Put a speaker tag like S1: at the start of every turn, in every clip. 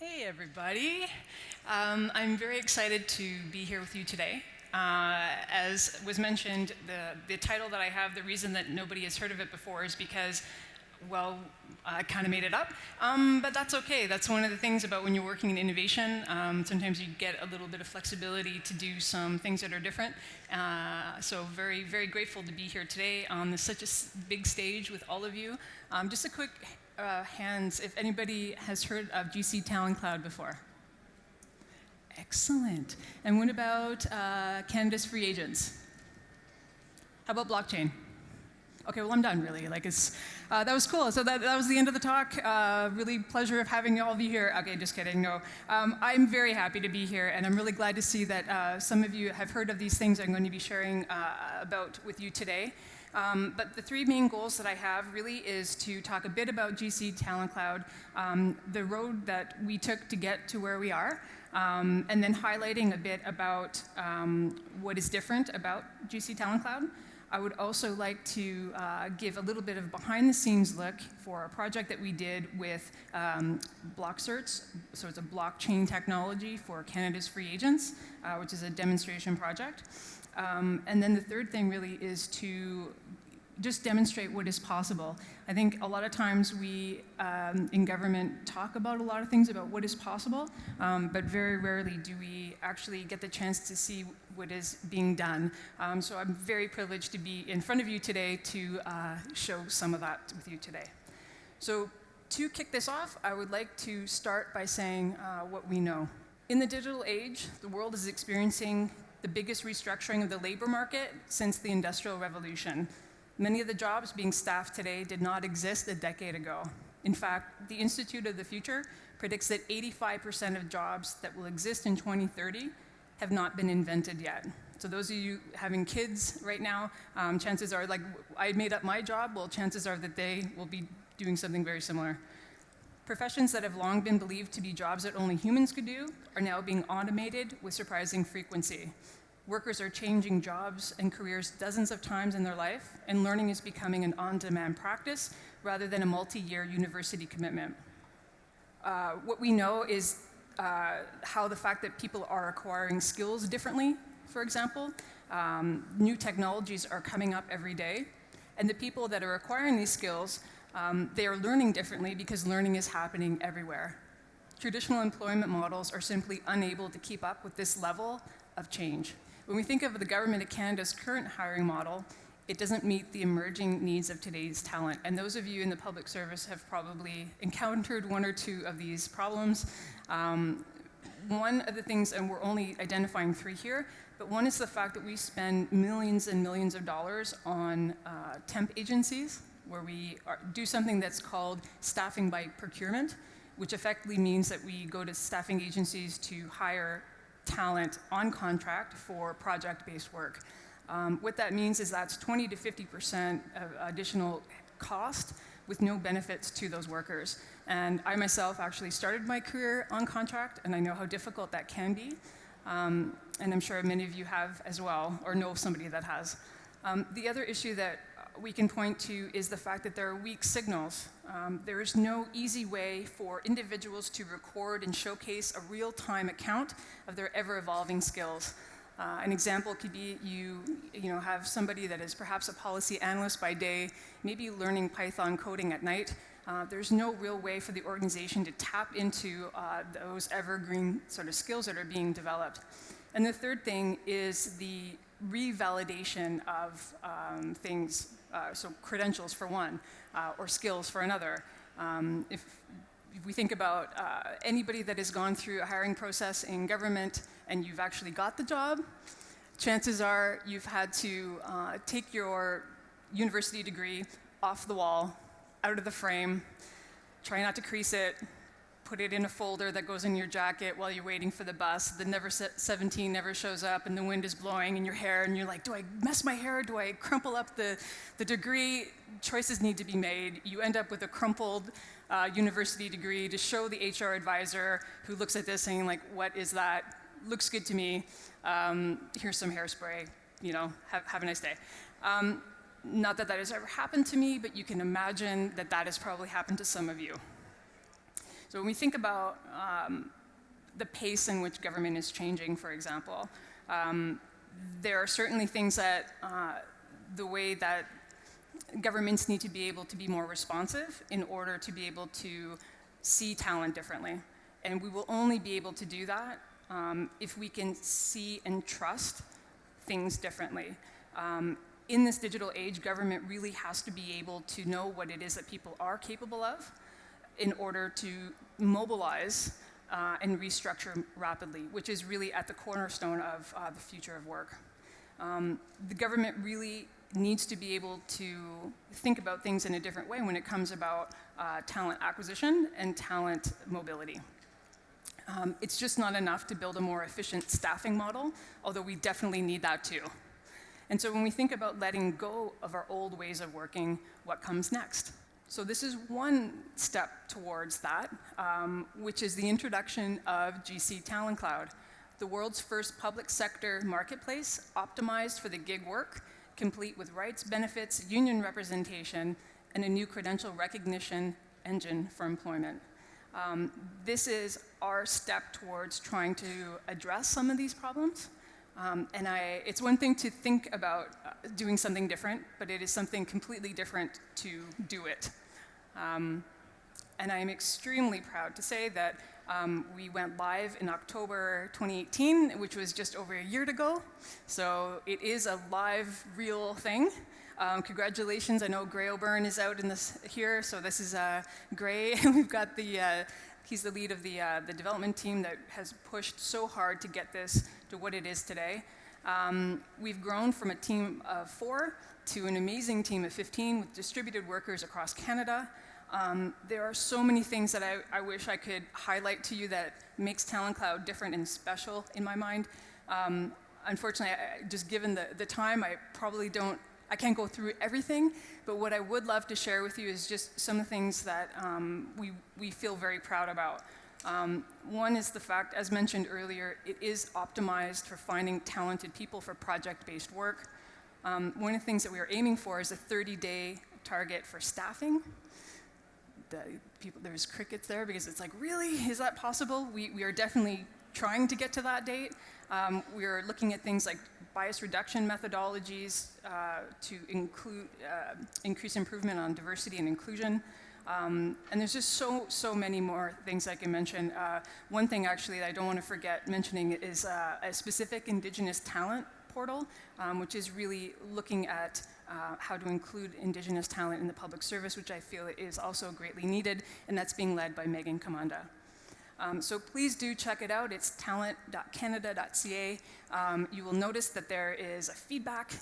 S1: Hey everybody. I'm very excited to be here with you today. As was mentioned, the title that I have, the reason that nobody has heard of it before is because, well, I kind of made it up, but that's okay. That's one of the things about when you're working in innovation. Sometimes you get a little bit of flexibility to do some things that are different. So very, very grateful to be here today on such a big stage with all of you. Just a quick hands if anybody has heard of GC Talent Cloud before. Excellent. And what about Canada's free agents? How about blockchain? Okay, well I'm done really. That was cool. So that was the end of the talk. Really pleasure of having all of you here. Okay, just kidding. No, I'm very happy to be here, and I'm really glad to see that some of you have heard of these things I'm going to be sharing about with you today. But the three main goals that I have really is to talk a bit about GC Talent Cloud, the road that we took to get to where we are, and then highlighting a bit about what is different about GC Talent Cloud. I would also like to give a little bit of behind-the-scenes look for a project that we did with Block Certs. So it's a blockchain technology for Canada's free agents, which is a demonstration project. And then the third thing really is to just demonstrate what is possible. I think a lot of times we in government talk about a lot of things about what is possible, but very rarely do we actually get the chance to see what is being done. So I'm very privileged to be in front of you today to show some of that with you today. So to kick this off, I would like to start by saying what we know. In the digital age, the world is experiencing the biggest restructuring of the labor market since the Industrial Revolution. Many of the jobs being staffed today did not exist a decade ago. In fact, the Institute of the Future predicts that 85% of jobs that will exist in 2030 have not been invented yet. So those of you having kids right now, chances are, like I made up my job, well, chances are that they will be doing something very similar. Professions that have long been believed to be jobs that only humans could do are now being automated with surprising frequency. Workers are changing jobs and careers dozens of times in their life, and learning is becoming an on-demand practice rather than a multi-year university commitment. What we know is how the fact that people are acquiring skills differently, for example. New technologies are coming up every day, and the people that are acquiring these skills, they are learning differently because learning is happening everywhere. Traditional employment models are simply unable to keep up with this level of change. When we think of the Government of Canada's current hiring model, it doesn't meet the emerging needs of today's talent. And those of you in the public service have probably encountered one or two of these problems. One of the things, and we're only identifying three here, but one is the fact that we spend millions and millions of dollars on temp agencies, where we do something that's called staffing by procurement, which effectively means that we go to staffing agencies to hire talent on contract for project-based work. What that means is that's 20 to 50% of additional cost with no benefits to those workers. And I myself actually started my career on contract, and I know how difficult that can be. And I'm sure many of you have as well, or know somebody that has. The other issue that we can point to is the fact that there are weak signals. There is no easy way for individuals to record and showcase a real-time account of their ever-evolving skills. An example could be you have somebody that is perhaps a policy analyst by day, maybe learning Python coding at night. There's no real way for the organization to tap into those evergreen sort of skills that are being developed. And the third thing is the revalidation of things, so credentials for one, or skills for another. If we think about anybody that has gone through a hiring process in government and you've actually got the job, chances are you've had to take your university degree off the wall, out of the frame, try not to crease it, put it in a folder that goes in your jacket while you're waiting for the bus. The Never 17 never shows up and the wind is blowing in your hair and you're like, do I mess my hair? Do I crumple up the degree? Choices need to be made. You end up with a crumpled university degree to show the HR advisor who looks at this saying like, what is that? Looks good to me. Here's some hairspray, have a nice day. Not that that has ever happened to me, but you can imagine that that has probably happened to some of you. So when we think about the pace in which government is changing, for example, there are certainly things that the way that governments need to be able to be more responsive in order to be able to see talent differently. And we will only be able to do that if we can see and trust things differently. In this digital age, government really has to be able to know what it is that people are capable of in order to mobilize and restructure rapidly, which is really at the cornerstone of the future of work. The government really needs to be able to think about things in a different way when it comes about talent acquisition and talent mobility. It's just not enough to build a more efficient staffing model, although we definitely need that too. And so when we think about letting go of our old ways of working, what comes next? So this is one step towards that, which is the introduction of GC Talent Cloud, the world's first public sector marketplace optimized for the gig work, complete with rights, benefits, union representation, and a new credential recognition engine for employment. This is our step towards trying to address some of these problems. It's one thing to think about doing something different, but it is something completely different to do it. And I am extremely proud to say that we went live in October 2018, which was just over a year ago. So it is a live, real thing. Congratulations, I know Gray O'Byrne is out in this here, so this is Gray. We've got he's the lead of the development team that has pushed so hard to get this to what it is today. We've grown from a team of 4 to an amazing team of 15 with distributed workers across Canada. There are so many things that I wish I could highlight to you that makes Talent Cloud different and special in my mind. Unfortunately, just given the time, I can't go through everything, but what I would love to share with you is just some of the things that we feel very proud about. One is the fact, as mentioned earlier, it is optimized for finding talented people for project-based work. One of the things that we are aiming for is a 30-day target for staffing. There's crickets there because it's like, really? Is that possible? We are definitely trying to get to that date. We are looking at things like bias reduction methodologies to increase improvement on diversity and inclusion. And there's just so many more things I can mention. One thing actually that I don't want to forget mentioning is a specific Indigenous talent portal, which is really looking at how to include Indigenous talent in the public service, which I feel is also greatly needed, and that's being led by Megan Kamanda. So please do check it out. It's talent.canada.ca. You will notice that there is a feedback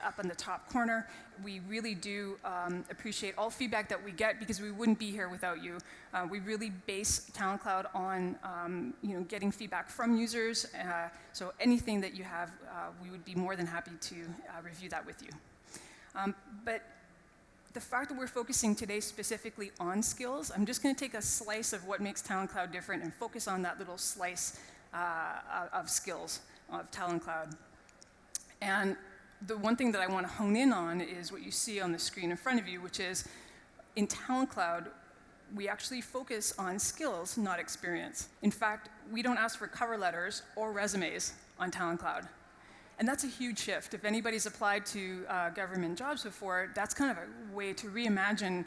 S1: up in the top corner. We really do appreciate all feedback that we get because we wouldn't be here without you. We really base Talent Cloud on getting feedback from users. So anything that you have, we would be more than happy to review that with you. But the fact that we're focusing today specifically on skills, I'm just going to take a slice of what makes Talent Cloud different and focus on that little slice of skills of Talent Cloud. And the one thing that I want to hone in on is what you see on the screen in front of you, which is in Talent Cloud, we actually focus on skills, not experience. In fact, we don't ask for cover letters or resumes on Talent Cloud. And that's a huge shift. If anybody's applied to government jobs before, that's kind of a way to reimagine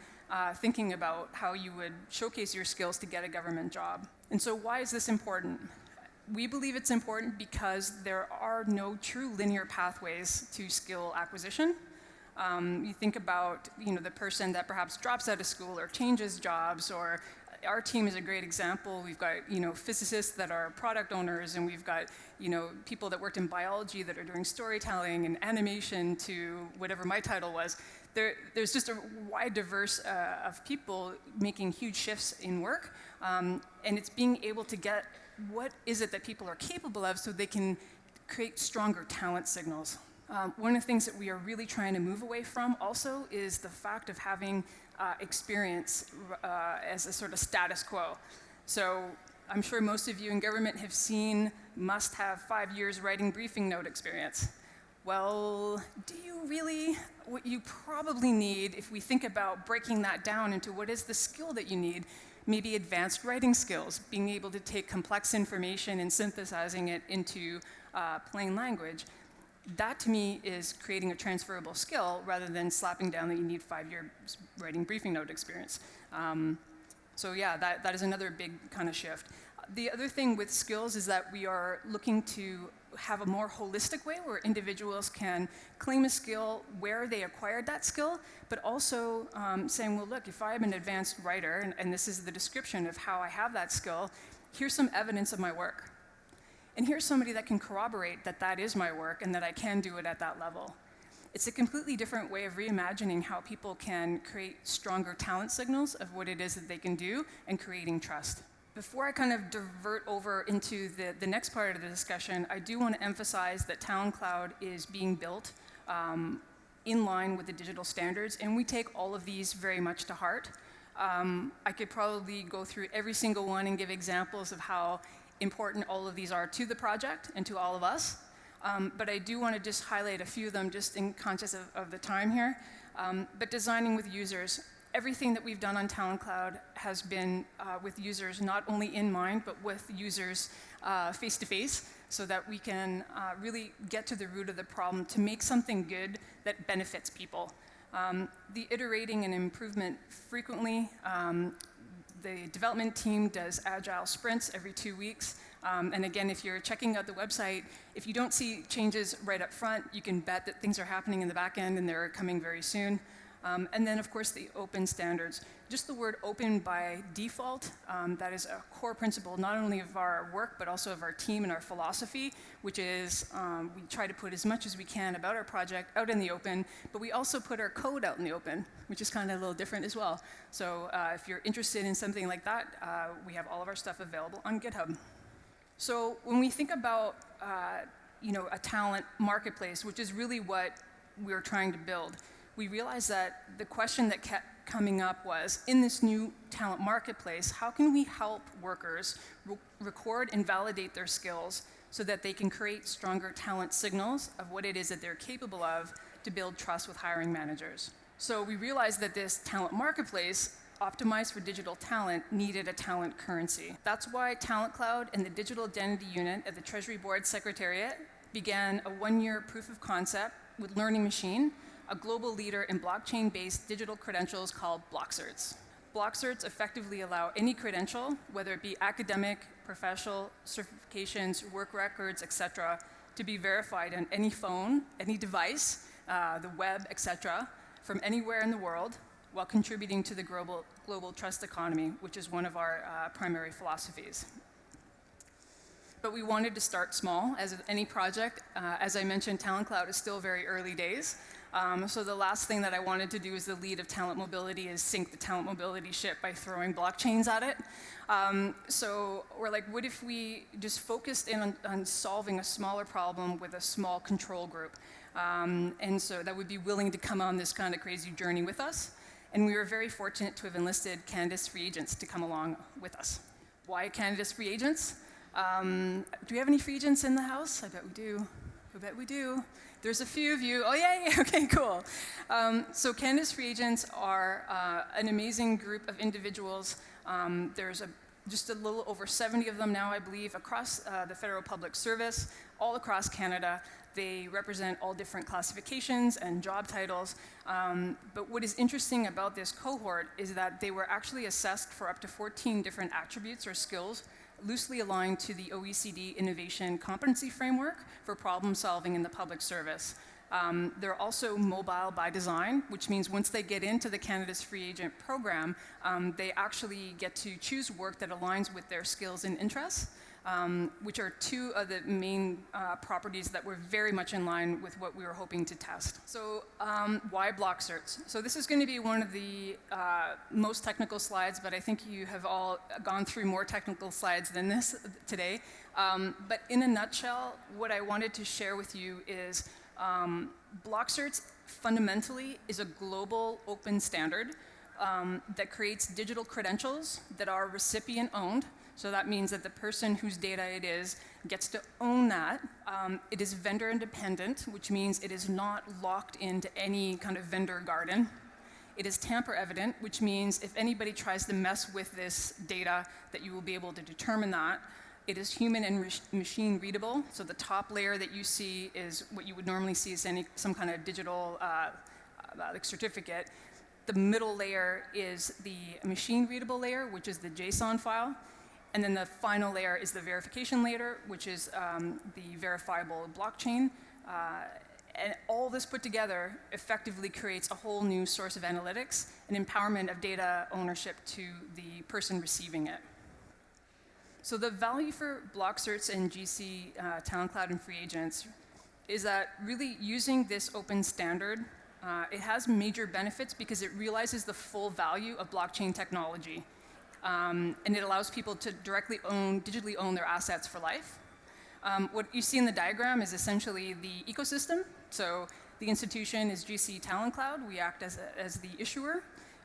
S1: thinking about how you would showcase your skills to get a government job. And so why is this important? We believe it's important because there are no true linear pathways to skill acquisition. You think about the person that perhaps drops out of school or changes jobs, or our team is a great example. We've got physicists that are product owners, and we've got people that worked in biology that are doing storytelling and animation to whatever my title was. There's just a wide diverse of people making huge shifts in work, and it's being able to get what is it that people are capable of so they can create stronger talent signals. One of the things that we are really trying to move away from also is the fact of having experience as a sort of status quo. So I'm sure most of you in government have seen must have 5 years writing briefing note experience. Well, do you really? What you probably need, if we think about breaking that down into what is the skill that you need, maybe advanced writing skills, being able to take complex information and synthesizing it into plain language. That to me is creating a transferable skill rather than slapping down that you need 5 years writing briefing note experience. So yeah, that is another big kind of shift. The other thing with skills is that we are looking to have a more holistic way where individuals can claim a skill where they acquired that skill, but also saying, well, look, if I'm an advanced writer, and this is the description of how I have that skill, here's some evidence of my work. And here's somebody that can corroborate that that is my work and that I can do it at that level. It's a completely different way of reimagining how people can create stronger talent signals of what it is that they can do and creating trust. Before I kind of divert over into the next part of the discussion, I do want to emphasize that Talent Cloud is being built in line with the digital standards, and we take all of these very much to heart. I could probably go through every single one and give examples of how important all of these are to the project and to all of us. But I do want to just highlight a few of them just in conscious of the time here. But designing with users, everything that we've done on Talent Cloud has been with users not only in mind, but with users face to face, so that we can really get to the root of the problem to make something good that benefits people. The iterating and improvement frequently. The development team does agile sprints every 2 weeks. And again, if you're checking out the website, if you don't see changes right up front, you can bet that things are happening in the back end and they're coming very soon. And then, of course, the open standards. Just the word open by default, that is a core principle not only of our work, but also of our team and our philosophy, which is we try to put as much as we can about our project out in the open, but we also put our code out in the open, which is kind of a little different as well. So if you're interested in something like that, we have all of our stuff available on GitHub. So when we think about a talent marketplace, which is really what we're trying to build, we realized that the question that kept coming up was, in this new talent marketplace, how can we help workers record and validate their skills so that they can create stronger talent signals of what it is that they're capable of to build trust with hiring managers? So we realized that this talent marketplace, optimized for digital talent, needed a talent currency. That's why Talent Cloud and the Digital Identity Unit at the Treasury Board Secretariat began a 1-year proof of concept with Learning Machine, a global leader in blockchain-based digital credentials called Block Certs. Block Certs effectively allow any credential, whether it be academic, professional, certifications, work records, etc., to be verified on any phone, any device, the web, etc., from anywhere in the world, while contributing to the global trust economy, which is one of our primary philosophies. But we wanted to start small, as with any project. As I mentioned, Talent Cloud is still very early days. So the last thing that I wanted to do as the lead of talent mobility is sink the talent mobility ship by throwing blockchains at it. So we're like, what if we just focused in on solving a smaller problem with a small control group? And so that would be willing to come on this kind of crazy journey with us. And we were very fortunate to have enlisted Canada's free agents to come along with us. Why Canada's free agents? Do we have any free agents in the house? I bet we do. I bet we do. There's a few of you. Oh, yeah, okay, cool. So Canada's free agents are an amazing group of individuals. There's just a little over 70 of them now, I believe, across the federal public service, all across Canada. They represent all different classifications and job titles. But what is interesting about this cohort is that they were actually assessed for up to 14 different attributes or skills, loosely aligned to the OECD Innovation Competency Framework for problem solving in the public service. They're also mobile by design, which means once they get into the Canada's Free Agent program, they actually get to choose work that aligns with their skills and interests, which are two of the main properties that were very much in line with what we were hoping to test. So why Block Certs? So this is going to be one of the most technical slides, but I think you have all gone through more technical slides than this today. But in a nutshell, what I wanted to share with you is Block Certs fundamentally is a global open standard that creates digital credentials that are recipient-owned. So that means that the person whose data it is gets to own that. It is vendor independent, which means it is not locked into any kind of vendor garden. It is tamper evident, which means if anybody tries to mess with this data, that you will be able to determine that. It is human and machine readable. So the top layer that you see is what you would normally see as some kind of digital like certificate. The middle layer is the machine readable layer, which is the JSON file. And then the final layer is the verification layer, which is the verifiable blockchain. And all this put together effectively creates a whole new source of analytics and empowerment of data ownership to the person receiving it. So the value for Block Certs and GC Talent Cloud and free agents is that really using this open standard, it has major benefits because it realizes the full value of blockchain technology. And it allows people to directly digitally own their assets for life. What you see in the diagram is essentially the ecosystem. So the institution is GC Talent Cloud. We act as the issuer.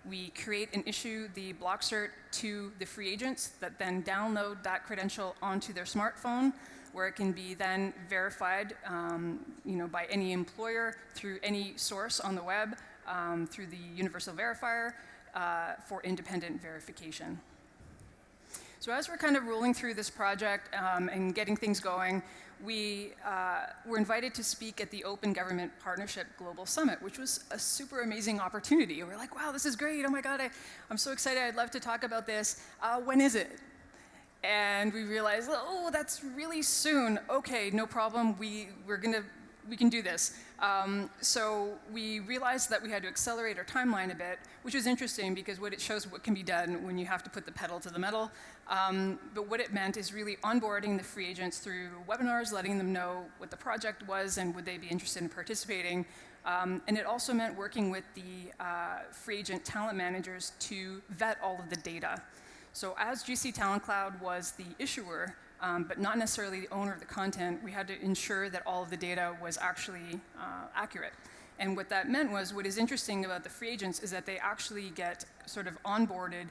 S1: We create and issue the Block Cert to the free agents that then download that credential onto their smartphone, where it can be then verified by any employer through any source on the web, through the universal verifier for independent verification. So as we're kind of rolling through this project and getting things going, we were invited to speak at the Open Government Partnership Global Summit, which was a super amazing opportunity. We're like, wow, this is great. Oh my God, I'm so excited. I'd love to talk about this. When is it? And we realized, oh, that's really soon. Okay, no problem. We can do this. So we realized that we had to accelerate our timeline a bit, which was interesting because it shows what can be done when you have to put the pedal to the metal. But what it meant is really onboarding the free agents through webinars, letting them know what the project was and would they be interested in participating. And it also meant working with the free agent talent managers to vet all of the data. So as GC Talent Cloud was the issuer, but not necessarily the owner of the content, we had to ensure that all of the data was actually accurate. And what that meant was, what is interesting about the free agents is that they actually get sort of onboarded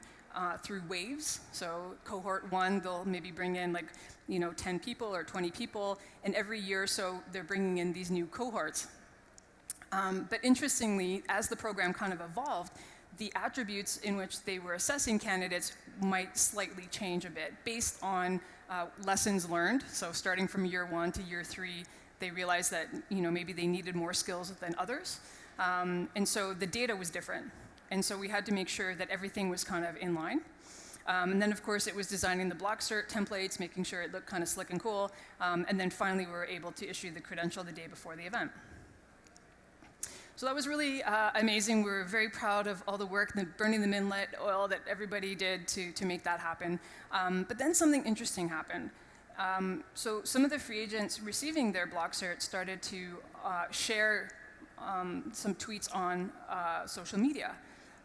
S1: through waves. So cohort 1, they'll maybe bring in 10 people or 20 people, and every year or so, they're bringing in these new cohorts. But interestingly, as the program kind of evolved, the attributes in which they were assessing candidates might slightly change a bit based on lessons learned. So starting from year 1 to year 3, they realized that maybe they needed more skills than others. And so the data was different. And so we had to make sure that everything was kind of in line. And then, of course, it was designing the Block Cert templates, making sure it looked kind of slick and cool. And then finally, we were able to issue the credential the day before the event. So that was really amazing. We were very proud of all the work, burning the midnight oil that everybody did to make that happen. But then something interesting happened. So some of the free agents receiving their Block Cert started to share some tweets on social media.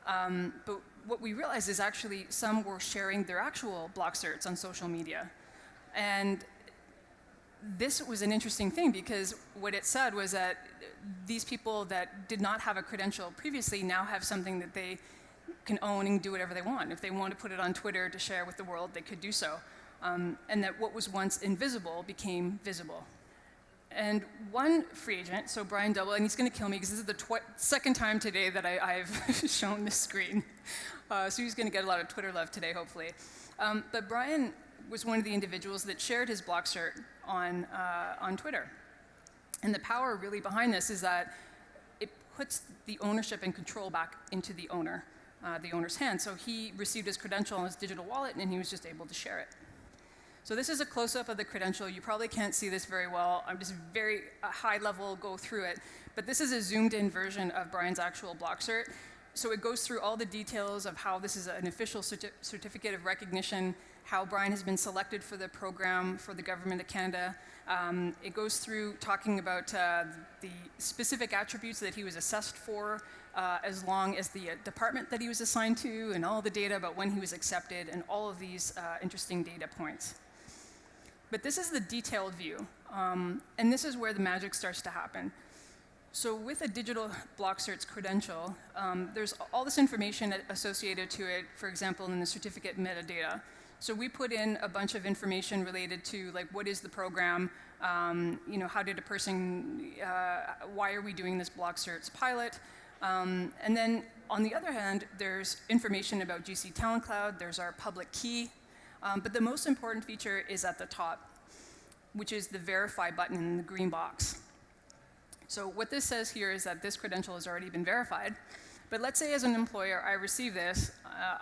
S1: But what we realized is actually some were sharing their actual Block Certs on social media. And this was an interesting thing because what it said was that these people that did not have a credential previously now have something that they can own and do whatever they want. If they want to put it on Twitter to share with the world, they could do so. And that what was once invisible became visible. And one free agent, so Brian Double, and he's going to kill me because this is the second time today that I've shown this screen. So he's going to get a lot of Twitter love today, hopefully. But Brian was one of the individuals that shared his Block Cert on Twitter. And the power really behind this is that it puts the ownership and control back into the owner's hands. So he received his credential on his digital wallet, and he was just able to share it. So this is a close-up of the credential. You probably can't see this very well. I'm just very high level go through it. But this is a zoomed-in version of Brian's actual Block Cert. So it goes through all the details of how this is an official certificate of recognition, how Brian has been selected for the program for the Government of Canada. It goes through talking about the specific attributes that he was assessed for, as long as the department that he was assigned to, and all the data about when he was accepted, and all of these interesting data points. But this is the detailed view, and this is where the magic starts to happen. So with a digital Block Certs credential, there's all this information associated to it, for example, in the certificate metadata. So we put in a bunch of information related to, like, what is the program, how did a person, why are we doing this Block Certs pilot, And then on the other hand, there's information about GC Talent Cloud, there's our public key, but the most important feature is at the top, which is the verify button in the green box. So what this says here is that this credential has already been verified, but let's say as an employer, I receive this,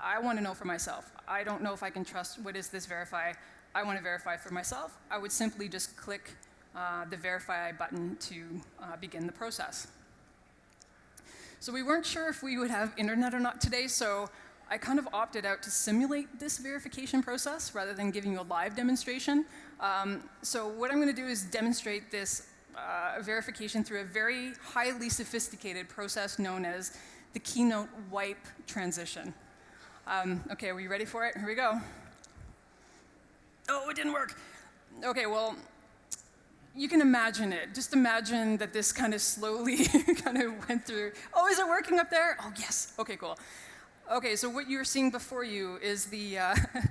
S1: I want to know for myself. I don't know if I can trust, what is this verify? I want to verify for myself. I would simply just click the verify button to begin the process. So we weren't sure if we would have internet or not today, so I kind of opted out to simulate this verification process rather than giving you a live demonstration. So what I'm going to do is demonstrate this verification through a very highly sophisticated process known as the keynote wipe transition. Okay, are we ready for it? Here we go. Oh, it didn't work. Okay, well, you can imagine it. Just imagine that this kind of slowly kind of went through. Oh, is it working up there? Oh, yes. Okay, cool. Okay, so what you're seeing before you is the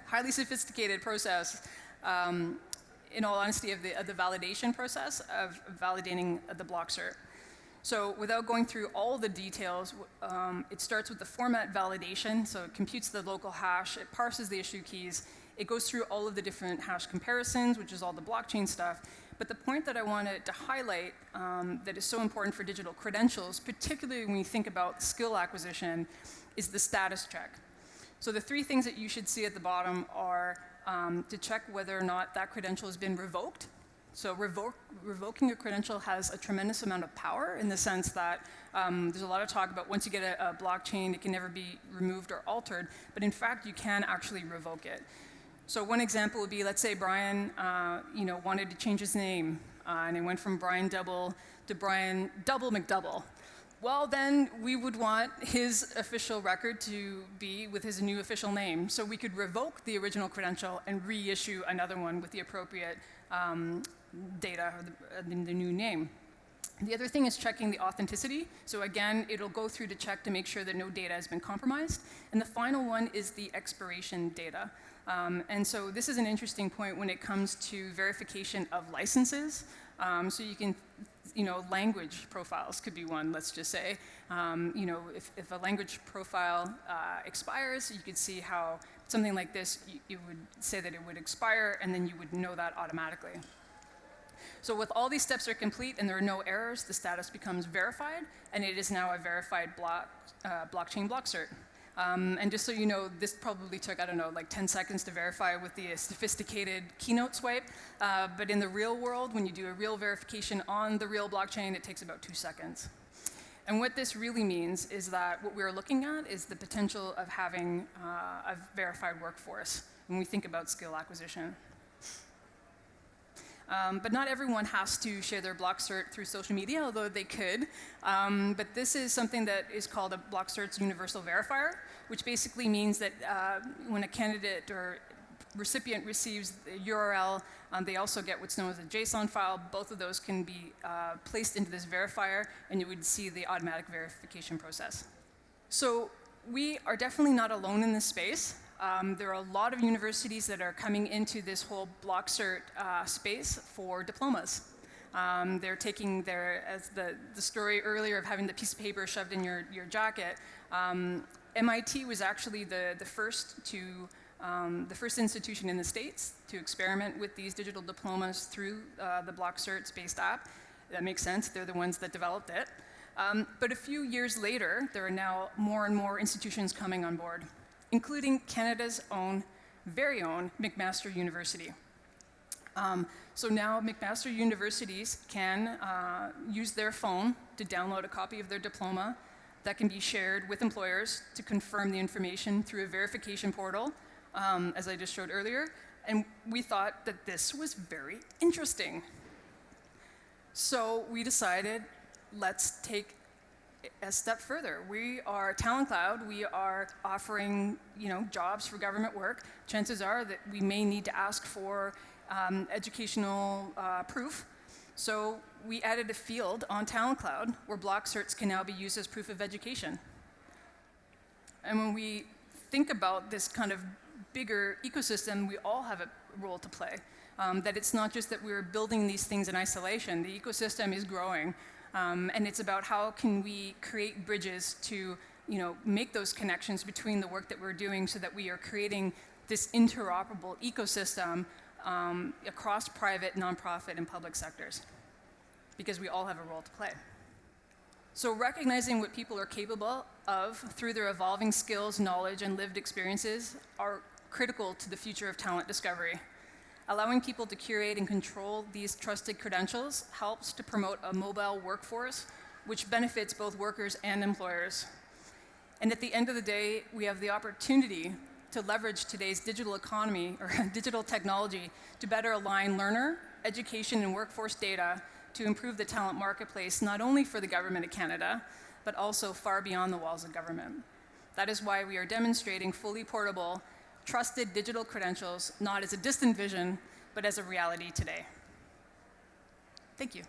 S1: highly sophisticated process, in all honesty, of the validation process of validating the block cert. So without going through all the details, it starts with the format validation. So it computes the local hash, it parses the issue keys, it goes through all of the different hash comparisons, which is all the blockchain stuff. But the point that I wanted to highlight that is so important for digital credentials, particularly when you think about skill acquisition, is the status check. So the three things that you should see at the bottom are to check whether or not that credential has been revoked. So revoking a credential has a tremendous amount of power in the sense that there's a lot of talk about once you get a blockchain, it can never be removed or altered, but in fact, you can actually revoke it. So one example would be, let's say Brian wanted to change his name, and it went from Brian Double to Brian Double McDouble. Well, then we would want his official record to be with his new official name. So we could revoke the original credential and reissue another one with the appropriate data, or the new name. The other thing is checking the authenticity. So again, it'll go through to check to make sure that no data has been compromised. And the final one is the expiration data. And so this is an interesting point when it comes to verification of licenses. So you can, language profiles could be one, let's just say. If a language profile expires, you could see how something like this, you would say that it would expire, and then you would know that automatically. So with all these steps are complete and there are no errors, the status becomes verified, and it is now a verified blockchain block cert. And just so you know, this probably took, 10 seconds to verify with the sophisticated keynote swipe. But in the real world, when you do a real verification on the real blockchain, it takes about 2 seconds. And what this really means is that what we're looking at is the potential of having a verified workforce when we think about skill acquisition. But not everyone has to share their block cert through social media, although they could. But this is something that is called a Block Certs universal verifier, which basically means that when a candidate or recipient receives the URL, they also get what's known as a JSON file. Both of those can be placed into this verifier, and you would see the automatic verification process. So we are definitely not alone in this space. There are a lot of universities that are coming into this whole block cert space for diplomas. They're taking as the story earlier of having the piece of paper shoved in your jacket, MIT was actually the first institution in the States to experiment with these digital diplomas through the Block Certs based app. That makes sense, they're the ones that developed it. But a few years later, there are now more and more institutions coming on board, including Canada's very own McMaster University. So now McMaster universities can use their phone to download a copy of their diploma that can be shared with employers to confirm the information through a verification portal, as I just showed earlier. And we thought that this was very interesting. So we decided, let's take a step further. We are Talent Cloud. We are offering, jobs for government work. Chances are that we may need to ask for educational proof. So we added a field on Talent Cloud where Block Certs can now be used as proof of education. And when we think about this kind of bigger ecosystem, we all have a role to play. That it's not just that we're building these things in isolation. The ecosystem is growing. And it's about how can we create bridges to make those connections between the work that we're doing so that we are creating this interoperable ecosystem across private, nonprofit, and public sectors, because we all have a role to play. So recognizing what people are capable of through their evolving skills, knowledge, and lived experiences are critical to the future of talent discovery. Allowing people to curate and control these trusted credentials helps to promote a mobile workforce, which benefits both workers and employers. And at the end of the day, we have the opportunity to leverage today's digital economy or digital technology to better align learner, education, and workforce data to improve the talent marketplace, not only for the government of Canada, but also far beyond the walls of government. That is why we are demonstrating fully portable, trusted digital credentials, not as a distant vision, but as a reality today. Thank you.